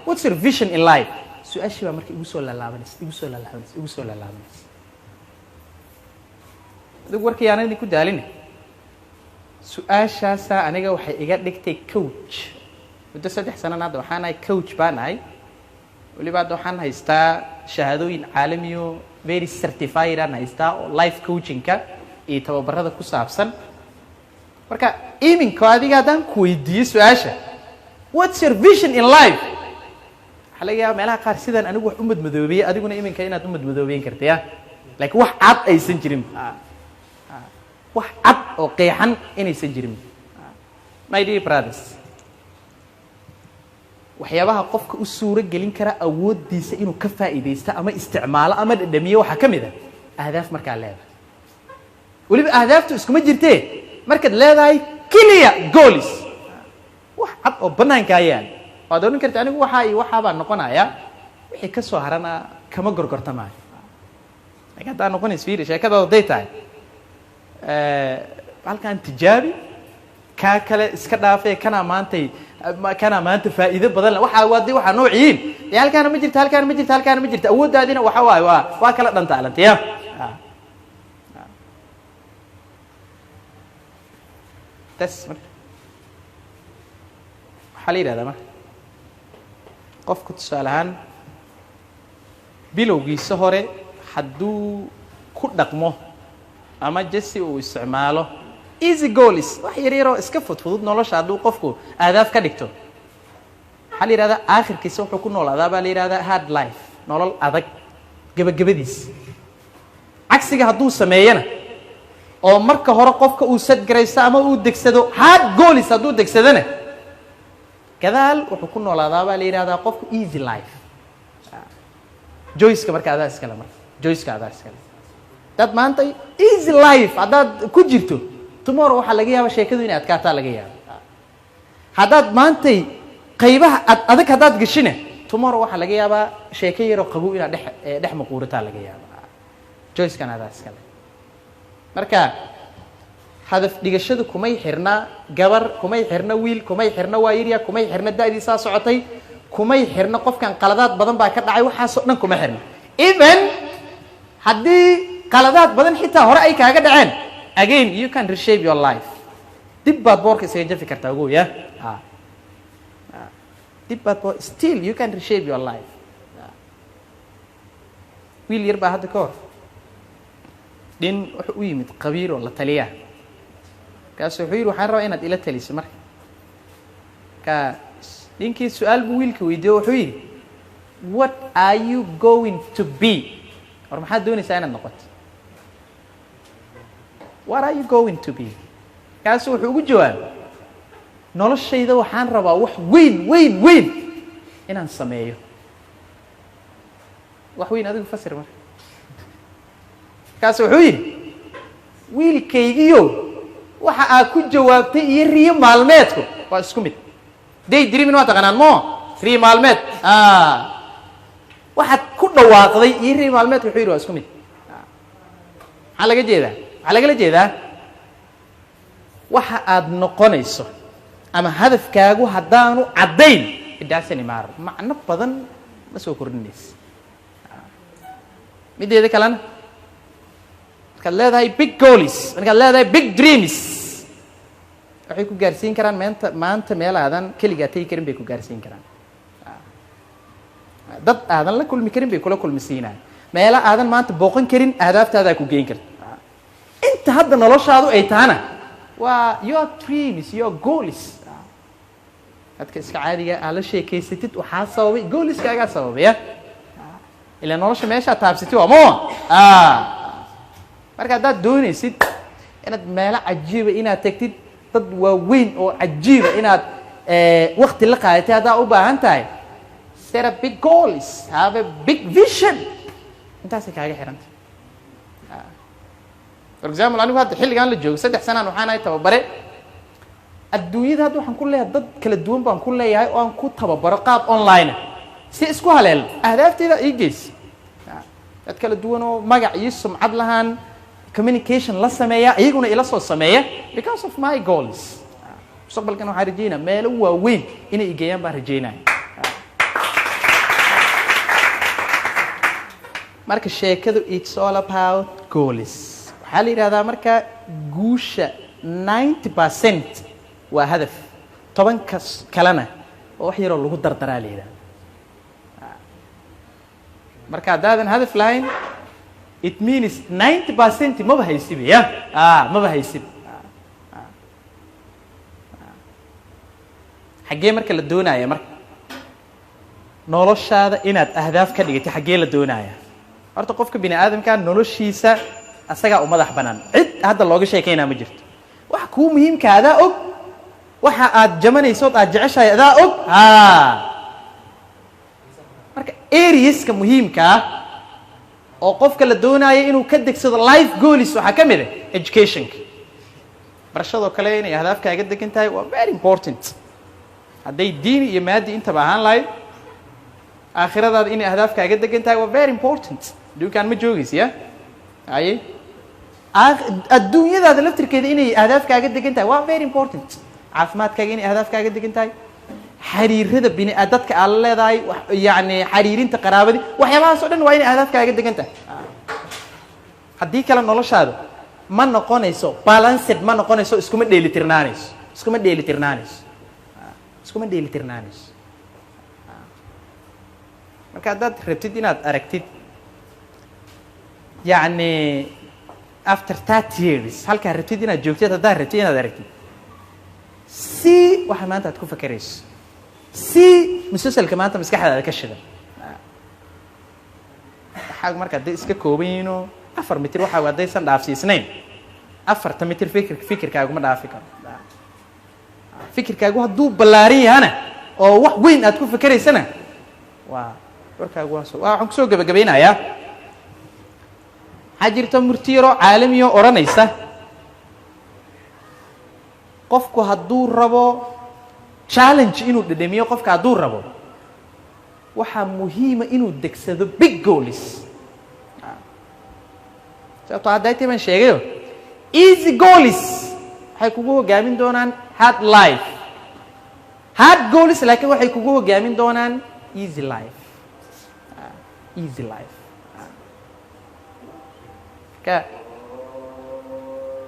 what's your vision in life su-aashii baa marka igu soo laalaabanaysa adigu warkii aanan idinku daalin su-aashaasaa aniga waxay iga dhigtay coach muddo 3 sano hadda waxaan ahay coach baan ahay waliba hadda waxaan haystaa shahaadooyin caalamiyo very certified aan haystaa oo life coaching-ka iyo tababarada ku saabsan marka iminka adiga haddaan ku weydiiyo su-aasha what's your vision in life waxaa laga yaabaa meelaha qaar sidaan anigu wax u madmadoobiyey adiguna iminka inaad u madmadoobeyn karta ya laakiin wax cad aysan jirin wax cad oo qeexan inaysan jirin my dear brothers waxyaabaha qofka u suuro gelin kara awoodiisa inuu ka faa'iideysto ama isticmaalo ama dhadhamiyo waxa ka mid ah ahdaaf markaa leedahay waliba ahdaaftu iskuma jirtee markaad leedahay clear goals wax cad oo banaanka ayaan waad oran kartaa anigu waxa baan noqonayaa wixii ka soo harana kama gorgortamaayo laakiin haddaan noqonays fiiri sheekadaada day tahay halkaan tijaabi kaa kale iska dhaafay kana maanta faa'iido badan waxa noociin halkaana ma jirto awooddaadina waxa waaye waa kala dhantaalantaya tas marka waxaa la yidhahdaa marka qofku tusaale ahaan bilowgiisa hore hadduu ku dhaqmo ama jesi uu isticmaalo easy goals wax yaryaroo iska fudfudud nolosha hadduu qofku ahdaaf ka dhigto waxaa la yidhahdaa aakhirkiisa wuxuu ku noolaadaa baa la yidhahdaa hard life nolol adag gabagabadiis cagsiga hadduu sameeyana oo marka hore qofka uu sadgaraysto ama uu degsado hard goals hadduu degsadana gadaal wuxuu ku noolaadaa baa la yidhahdaa qofku easy life joyceka marka adaa iskale marka joyceka adaa iskale dad maanta easy life haddaad ku jirto tomorrow waxaa laga yaabaa sheekadu inay adkaataa laga yaaba haddaad maantay qaybaha adag haddaad gashina tomorrow waxaa laga yaabaa sheeko yaroo qabow inaad dhex maquurataa laga yaaba joycekan adaa iskale marka hadaf dhigashadu kumay xirna gabar kumay xirna wiil kumay xirna waayirya kumay xirna da'diisaa socotay kumay xirna qofkan qaladaad badan baa ka dhacay waxaasoo dhan kuma xirna even haddii qaladaad badan xitaa hore ay kaaga dhaceen again you can reshape your life dib baad boorka isaga jafi kartaa ogow ya dib baad still you can reshape your life wiil yar baa hadda ka hor nin wuxuu u yimid qabiir oo la taliyaa markaasu wuxuu yidhi waxaan rabaa inaad ila taliso marka ka ninkii su-aal buu wiilka weydiiyo wuxuu yidhi what are you going to be war maxaad doonaysaa inaad noqoto what are you going to be markaasu wuxuu ugu jawaabay noloshayda waxaan rabaa wax weyn inaan sameeyo wax weyn adigu fasir marka markaasu wuxuu yidhi wiilkaygiyo waxa aad ku jawaabtay iyo riyo maalmeedku waa isku mid day dreaming waa taqaanaan mo riyo maalmeed waxaad ku dhawaaqday iyo riyo maalmeedku wuxuu yidhi waa isku mid maxaa laga jeedaa waxaa lagala jeedaa waxa aad noqonayso ama hadafkaagu haddaanu caddayn idaasani maar macno badan ma soo kordhinaysa mideeda kalena markaad leedahay big goals markaad leedahay big dreams waxay ku gaarsiin karaan maanta meel aadan keligaa tegi karin bay ku gaarsiin karaan dad aadan la kulmi karin bay kula kulmisiinaan meelo aadan maanta booqan karin ahdaaftaada ku geyn karta inta hadda noloshaadu ay tahana waa your dreams your goals dadka iska caadiga aad la sheekaysatid waxaa sababay goaliskaagaa sababaya ilaa nolosha meeshaa taabsatid waa moo marka haddaad doonaysid inaad meelo cajiiba inaad tagtid dad waaweyn oo cajiiba inaad wakti la qaadatay haddaa u baahan tahay set a big goals have a big vision intaasay kaaga xirantay for example anigu hadda xilligaan la joogo 3 sanaan waxaan ahay tababare adduunyada hadda waxaan ku leeyahay dad kala duwan baan ku leeyahay oo aan ku tababaro qaab online si isku haleel ahdaafteeda ii geys dad kala duwan oo magac iyo sumcad lahaan communication la sameeya iyaguna ila soo sameeya because of my goals mustaqbalkan waxaan rajeynaa meelo waaweyn inay igeeyaan baan rajeynaa marka sheekadu it's all about goals waxaa la yidhahdaa marka guusha 90% waa hadaf 10 kalena oo wax yaroo lagu dardaraa la yidhahdaa marka haddaadan hadaf lahayn it means 90% maba haysid ya maba haysid xaggee marka la doonaya marka noloshaada inaad ahdaaf ka dhigatay xaggee la doonaya horta qofka bini aadamka noloshiisa asaga u madax banaan cid hadda looga sheekeynaa ma jirto wax ku muhiimka adaa og waxa aad jamanayso aad jeceshahay adaa og marka areaska muhiimka oo qofka la doonayo inuu ka degsado life goals waxa kamid ah education barashada kale inay ahdaafkaaga degan tahay waa very important hadday diin iyo maadi inta baahan lahayd aakhiradaada inay ahdaafkaaga degan tahay waa very important dukaan ma joogaysiya ay adduunyadaada laftirkeeda inay ahdaafkaaga degan tahay waa very important caafimaadkaaga inay ahdaafkaaga degan tahay xiriirada bini dadka aad leedahay yani xiriirinta qaraabadi waxyaabahaas oo dhan waa inay ahdaafkaaga degan tahay haddii kale noloshaada ma noqonayso balanced ma noqonayso iskuma dheelitirnaanayso marka haddaad rabtid inaad aragtid yani after 30 years halkaa rabtid inaad joogtid haddaad rabtid inaad aragtid si waxa maanta aad ku fakerayso si musalsalka maanta maskaxdaada ka shidan waxaa marka hadday iska kooban yihiinoo 4 mitir waxa haddaysan dhaafsiisnayn 4 mitir fikirkaaguma dhaafi karo fikirkaagu hadduu ballaaran yahana oo wax weyn aad ku fikeraysana waa warkaagu waxaan kusoo gabagabeynayaa waxaa jirta murtiyaro caalamiyo odhanaysa qofku hadduu rabo challenge inuu dhadhamiyo qofka hadduu rabo waxaa muhiima inuu degsado big goals sababtoo haddayti baan sheegayo easy goals waxay kugu hogaamin doonaan hard life hard goals laakiin waxay kugu hogaamin doonaan easy life ka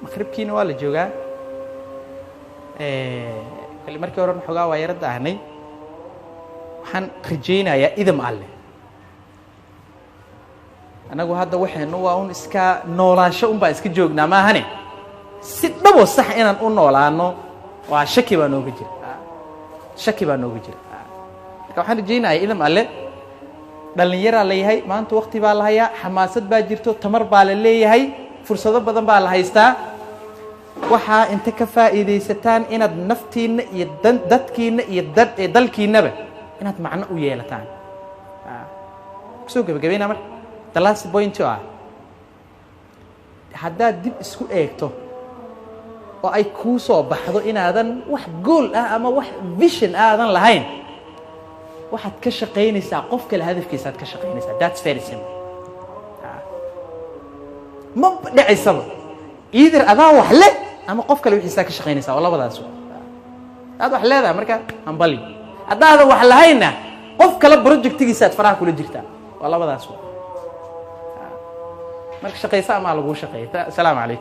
maqribkiina waa la joogaa kali markii hore xogaa waa yarada ahnay waxaan rajaynayaa idam alle anagu hadda waxaynu waa un iska noolaansho un baa iska joognaa maahane si dhabo sax inaan u noolaano waa shaki baa nooga jira marka waxaan rajaynayaa idam alle dhalinyaraa leeyahay maanta waqti baa la hayaa xamaasad baa jirto tamar baa la leeyahay fursado badan baa la haystaa waxaa inta ka faa'iidaysataan inaad naftiina iyo dadkiina iyo dalkiinaba inaad macno u yeelataan kusoo gabagabayna marka the last point haddaad dib isku eegto oo ay kuu soo baxdo inaadan wax goal ama wax vision aadan lahayn waxaad ka shaqaynaysaa qof kale hadafkiisa aad ka shaqaynaysaa that's very simple ma dhacaysaba either adaa wax leh ama qof kale wixiisa ka shaqaynaysaa oo labadaas aad wax leedahay marka ambali haddaadan wax lahayna qof kale projectigiisa aad faraha kula jirtaa oo labadaas marka shaqaysa ama lagu shaqeeyo salaamu calaykum